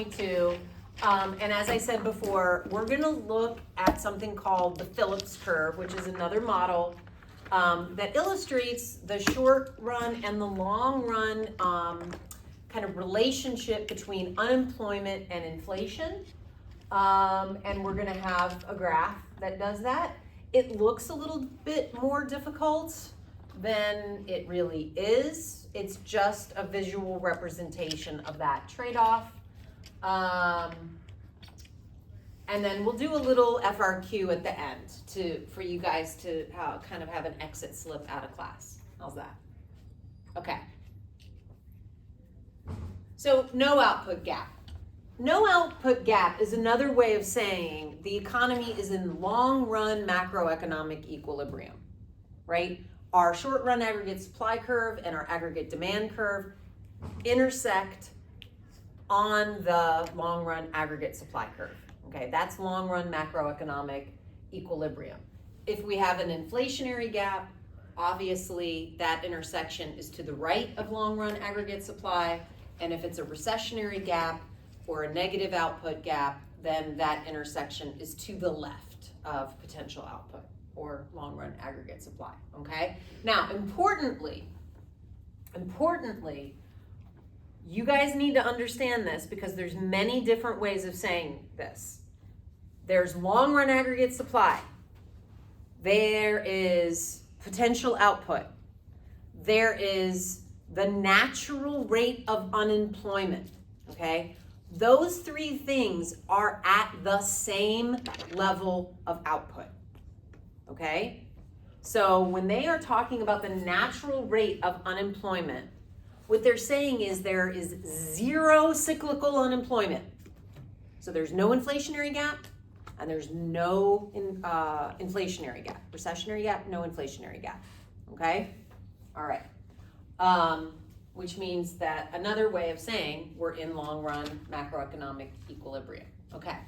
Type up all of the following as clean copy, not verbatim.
3.2. And as I said before, we're going to look at something called the Phillips curve, which is another model that illustrates the short run and the long run kind of relationship between unemployment and inflation. And we're going to have a graph that does that. It looks a little bit more difficult than it really is. It's just a visual representation of that trade-off. And then we'll do a little FRQ at the end for you guys to kind of have an exit slip out of class. How's that? Okay. So no output gap. No output gap is another way of saying the economy is in long run macroeconomic equilibrium, right? Our short run aggregate supply curve and our aggregate demand curve intersect on the long run aggregate supply curve. Okay, that's long run macroeconomic equilibrium. If we have an inflationary gap, obviously that intersection is to the right of long run aggregate supply. And if it's a recessionary gap or a negative output gap, then that intersection is to the left of potential output or long run aggregate supply. Okay, now importantly, you guys need to understand this because there's many different ways of saying this. There's long run aggregate supply. There is potential output. There is the natural rate of unemployment, okay? Those three things are at the same level of output, okay? So when they are talking about the natural rate of unemployment, what they're saying is there is zero cyclical unemployment. So there's no inflationary gap and there's no inflationary gap. Recessionary gap, no inflationary gap, okay? All right, which means that another way of saying we're in long run macroeconomic equilibrium, okay?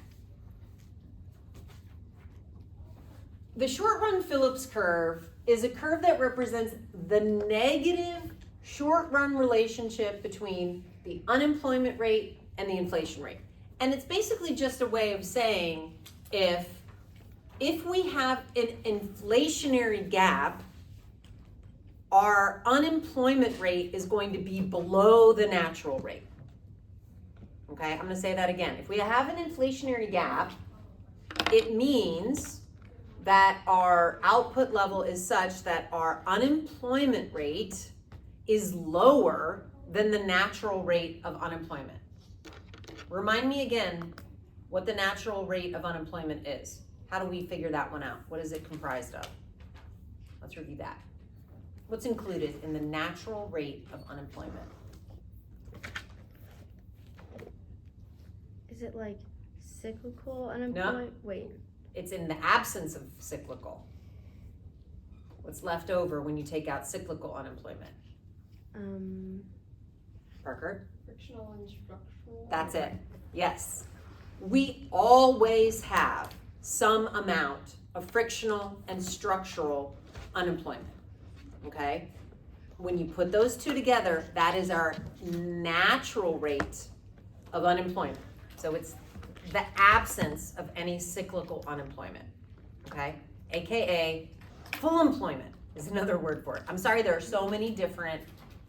The short run Phillips curve is a curve that represents the negative short run relationship between the unemployment rate and the inflation rate. And it's basically just a way of saying if we have an inflationary gap, our unemployment rate is going to be below the natural rate. Okay, I'm going to say that again. If we have an inflationary gap, it means that our output level is such that our unemployment rate is lower than the natural rate of unemployment. Remind me again what the natural rate of unemployment is. How do we figure that one out? What is it comprised of? Let's review that. What's included in the natural rate of unemployment? Is it like cyclical unemployment? No. Wait. It's in the absence of cyclical. What's left over when you take out cyclical unemployment? Parker? Frictional and structural. That's it. Yes. We always have some amount of frictional and structural unemployment. Okay? When you put those two together, that is our natural rate of unemployment. So it's the absence of any cyclical unemployment. Okay? AKA full employment is another word for it. I'm sorry, there are so many different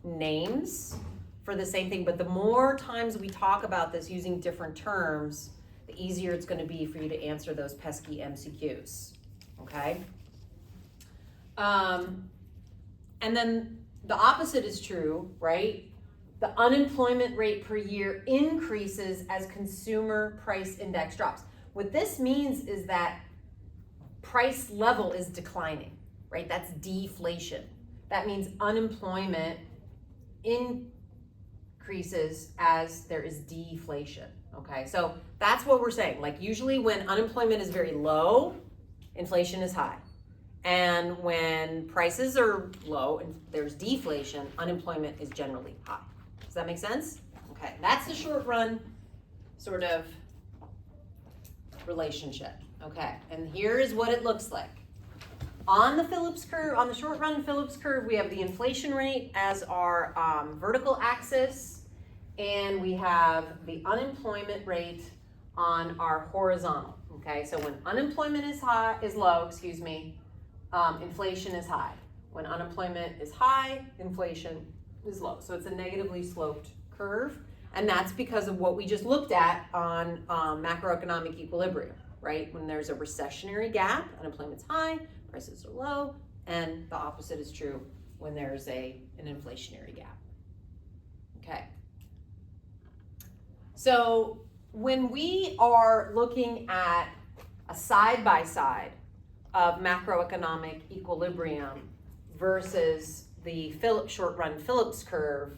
names for the same thing, but the more times we talk about this using different terms, the easier it's going to be for you to answer those pesky MCQs. Okay? And then the opposite is true, right? The unemployment rate per year increases as consumer price index drops. What this means is that price level is declining, right? That's deflation. That means unemployment increases as there is deflation, okay? So that's what we're saying. Like usually when unemployment is very low, inflation is high. And when prices are low and there's deflation, unemployment is generally high. Does that make sense? Okay, that's the short run sort of relationship. Okay, and here is what it looks like. On the Phillips curve, on the short run Phillips curve, we have the inflation rate as our vertical axis, and we have the unemployment rate on our horizontal. Okay, so when unemployment is low, inflation is high. When unemployment is high, inflation is low. So it's a negatively sloped curve, and that's because of what we just looked at on macroeconomic equilibrium, right? When there's a recessionary gap, unemployment's high, prices are low, and the opposite is true when there's an inflationary gap. Okay. So when we are looking at a side-by-side of macroeconomic equilibrium versus the short-run Phillips curve,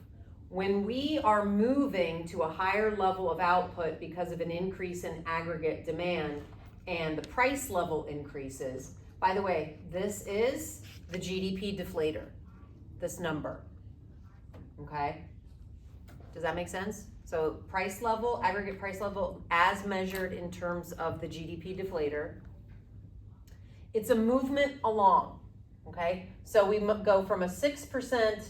when we are moving to a higher level of output because of an increase in aggregate demand and the price level increases, by the way, this is the GDP deflator, this number, okay? Does that make sense? So price level, aggregate price level as measured in terms of the GDP deflator. It's a movement along, okay? So we go from a 6%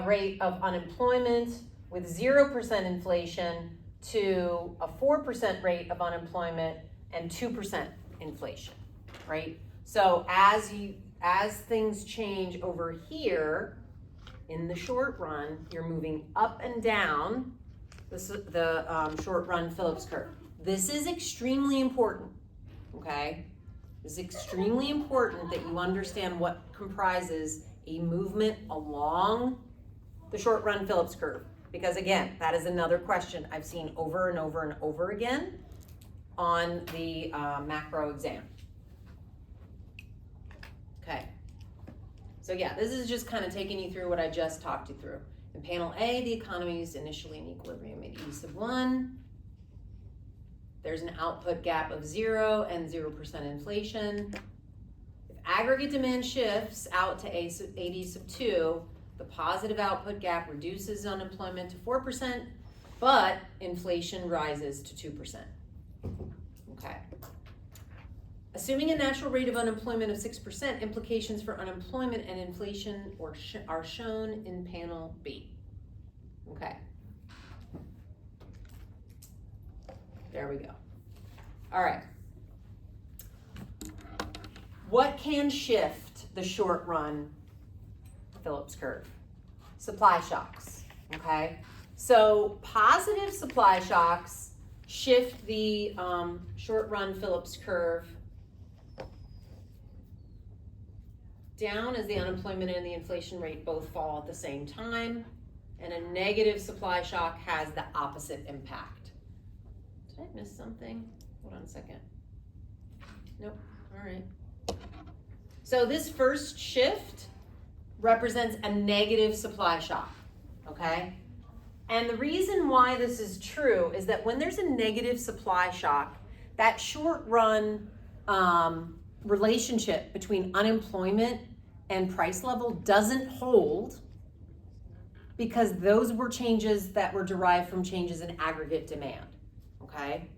rate of unemployment with 0% inflation to a 4% rate of unemployment and 2% inflation, right? So as things change over here, in the short run, you're moving up and down the short run Phillips curve. This is extremely important, okay? It's extremely important that you understand what comprises a movement along the short run Phillips curve. Because again, that is another question I've seen over and over and over again on the macro exam. Okay. So yeah, this is just kind of taking you through what I just talked you through. In panel A, the economy is initially in equilibrium at E sub 1. There's an output gap of 0 and 0% inflation. If aggregate demand shifts out to AD sub 2, the positive output gap reduces unemployment to 4%, but inflation rises to 2%. Okay. Assuming a natural rate of unemployment of 6%, implications for unemployment and inflation are shown in panel B. Okay. There we go. All right. What can shift the short run Phillips curve? Supply shocks. Okay. So positive supply shocks shift the short run Phillips curve down as the unemployment and the inflation rate both fall at the same time, and a negative supply shock has the opposite impact. Did I miss something? Hold on a second. Nope. All right. So this first shift represents a negative supply shock, okay? And the reason why this is true is that when there's a negative supply shock, that short run relationship between unemployment and price level doesn't hold, because those were changes that were derived from changes in aggregate demand, okay?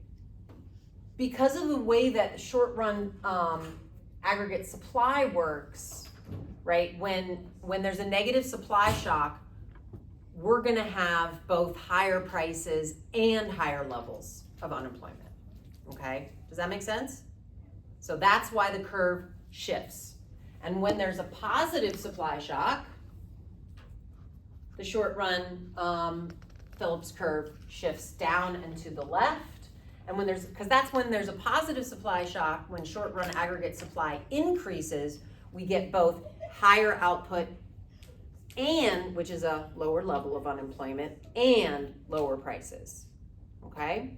Because of the way that the short run aggregate supply works, right? When there's a negative supply shock, we're gonna have both higher prices and higher levels of unemployment, okay? Does that make sense? So that's why the curve shifts. And when there's a positive supply shock, the short run Phillips curve shifts down and to the left. And because that's when there's a positive supply shock, when short run aggregate supply increases, we get both higher output and, which is a lower level of unemployment, and lower prices, okay?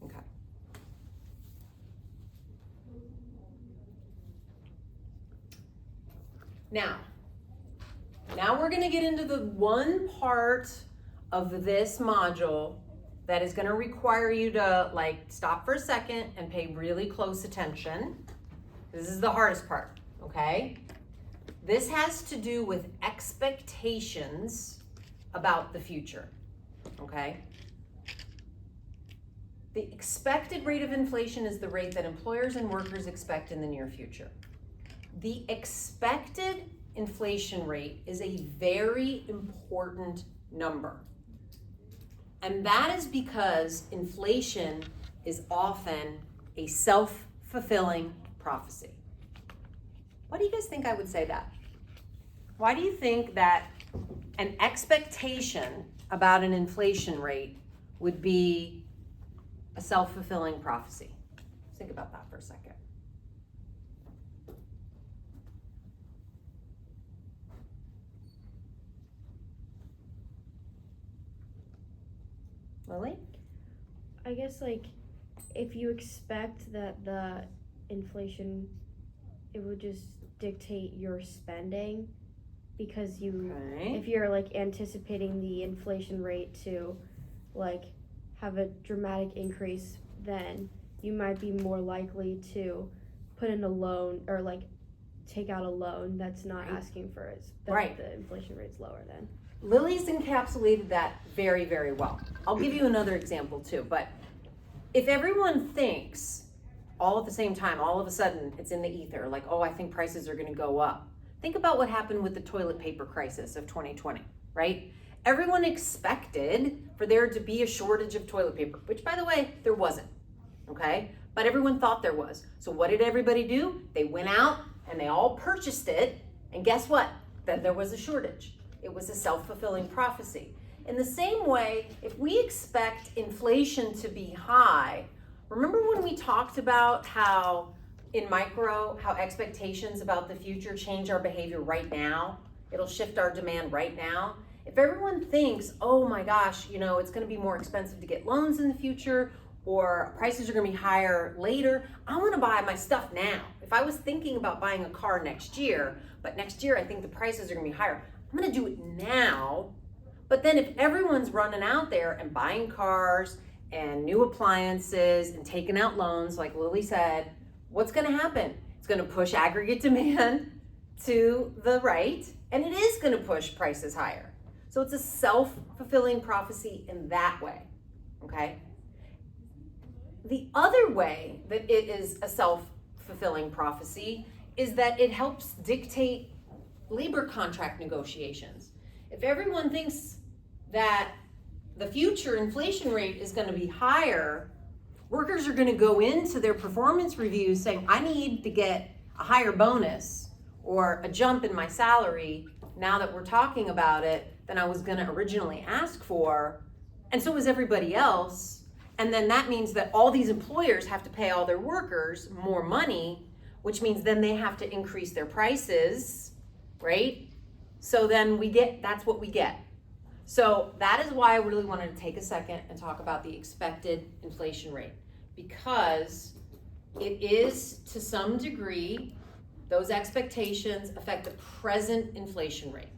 Okay. Now we're gonna get into the one part of this module that is gonna require you to stop for a second and pay really close attention. This is the hardest part, okay? This has to do with expectations about the future, okay? The expected rate of inflation is the rate that employers and workers expect in the near future. The expected inflation rate is a very important number. And that is because inflation is often a self-fulfilling prophecy. Why do you guys think I would say that? Why do you think that an expectation about an inflation rate would be a self-fulfilling prophecy? Think about that for a second. Lily? I guess like if you expect that the inflation, it would just dictate your spending because you, Okay. if you're like anticipating the inflation rate to like have a dramatic increase, then you might be more likely to put in a loan or like take out a loan that's not Right. asking for it. That Right. The inflation rate's lower then. Lily's encapsulated that very, very well. I'll give you another example too, but if everyone thinks all at the same time, all of a sudden it's in the ether, like, oh, I think prices are gonna go up. Think about what happened with the toilet paper crisis of 2020, right? Everyone expected for there to be a shortage of toilet paper, which by the way, there wasn't, okay? But everyone thought there was. So what did everybody do? They went out and they all purchased it, and guess what? Then there was a shortage. It was a self-fulfilling prophecy. In the same way, if we expect inflation to be high, remember when we talked about how in micro, how expectations about the future change our behavior right now? It'll shift our demand right now. If everyone thinks, oh my gosh, it's gonna be more expensive to get loans in the future, or prices are gonna be higher later, I wanna buy my stuff now. If I was thinking about buying a car next year, but next year I think the prices are gonna be higher, I'm gonna do it now. But then if everyone's running out there and buying cars and new appliances and taking out loans, like Lily said, what's gonna happen? It's gonna push aggregate demand to the right, and it is gonna push prices higher. So it's a self-fulfilling prophecy in that way, okay? The other way that it is a self-fulfilling prophecy is that it helps dictate labor contract negotiations. If everyone thinks that the future inflation rate is going to be higher, workers are going to go into their performance reviews saying, I need to get a higher bonus or a jump in my salary now that we're talking about it than I was going to originally ask for. And so is everybody else. And then that means that all these employers have to pay all their workers more money, which means then they have to increase their prices, right? So then that's what we get. So that is why I really wanted to take a second and talk about the expected inflation rate, because it is to some degree, those expectations affect the present inflation rate,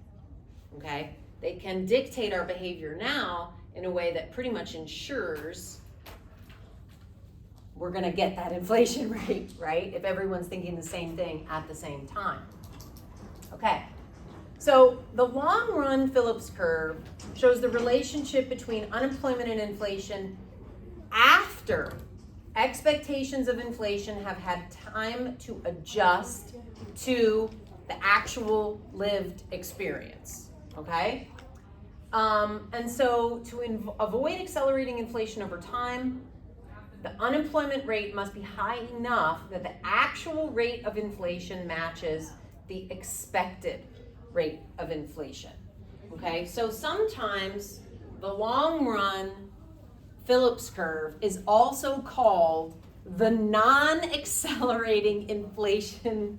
okay? They can dictate our behavior now in a way that pretty much ensures we're gonna get that inflation rate, right? If everyone's thinking the same thing at the same time. Okay, so the long run Phillips curve shows the relationship between unemployment and inflation after expectations of inflation have had time to adjust to the actual lived experience, okay? And so to avoid accelerating inflation over time, the unemployment rate must be high enough that the actual rate of inflation matches the expected rate of inflation, okay? So sometimes the long run Phillips curve is also called the non-accelerating inflation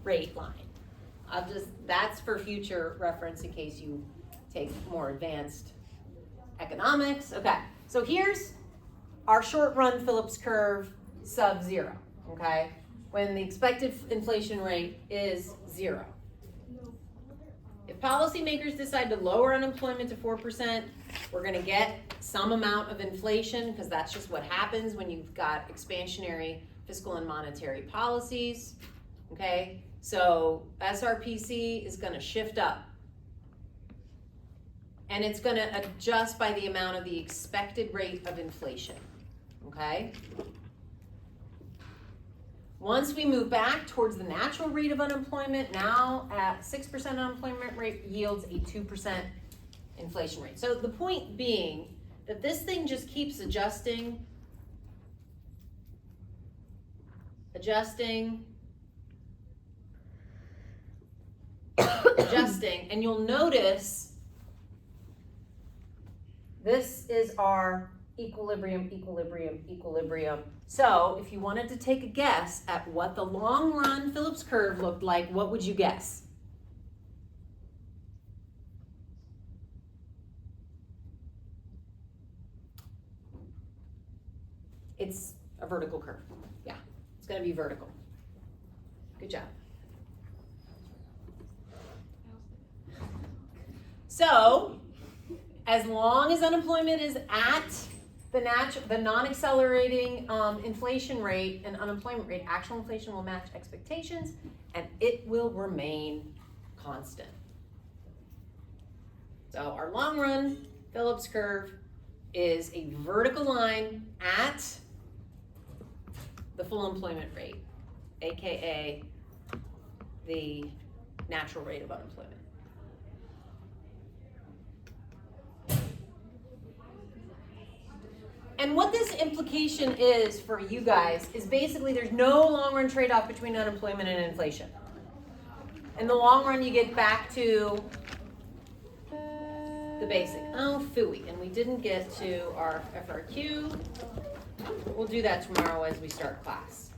rate line. That's for future reference in case you take more advanced economics. Okay, so here's our short run Phillips curve sub-zero, okay? When the expected inflation rate is 0. If policymakers decide to lower unemployment to 4%, we're gonna get some amount of inflation because that's just what happens when you've got expansionary fiscal and monetary policies, okay? So SRPC is gonna shift up. And it's gonna adjust by the amount of the expected rate of inflation, okay? Once we move back towards the natural rate of unemployment, now at 6% unemployment rate yields a 2% inflation rate. So the point being that this thing just keeps adjusting, adjusting, and you'll notice this is our equilibrium. So if you wanted to take a guess at what the long run Phillips curve looked like, what would you guess? It's a vertical curve. Yeah, it's gonna be vertical. Good job. So, as long as unemployment is at the non-accelerating inflation rate and unemployment rate, actual inflation will match expectations and it will remain constant. So our long run Phillips curve is a vertical line at the full employment rate, aka the natural rate of unemployment. And what this implication is for you guys is basically there's no long-run trade-off between unemployment and inflation. In the long run, you get back to the basic. Oh, phooey. And we didn't get to our FRQ. We'll do that tomorrow as we start class.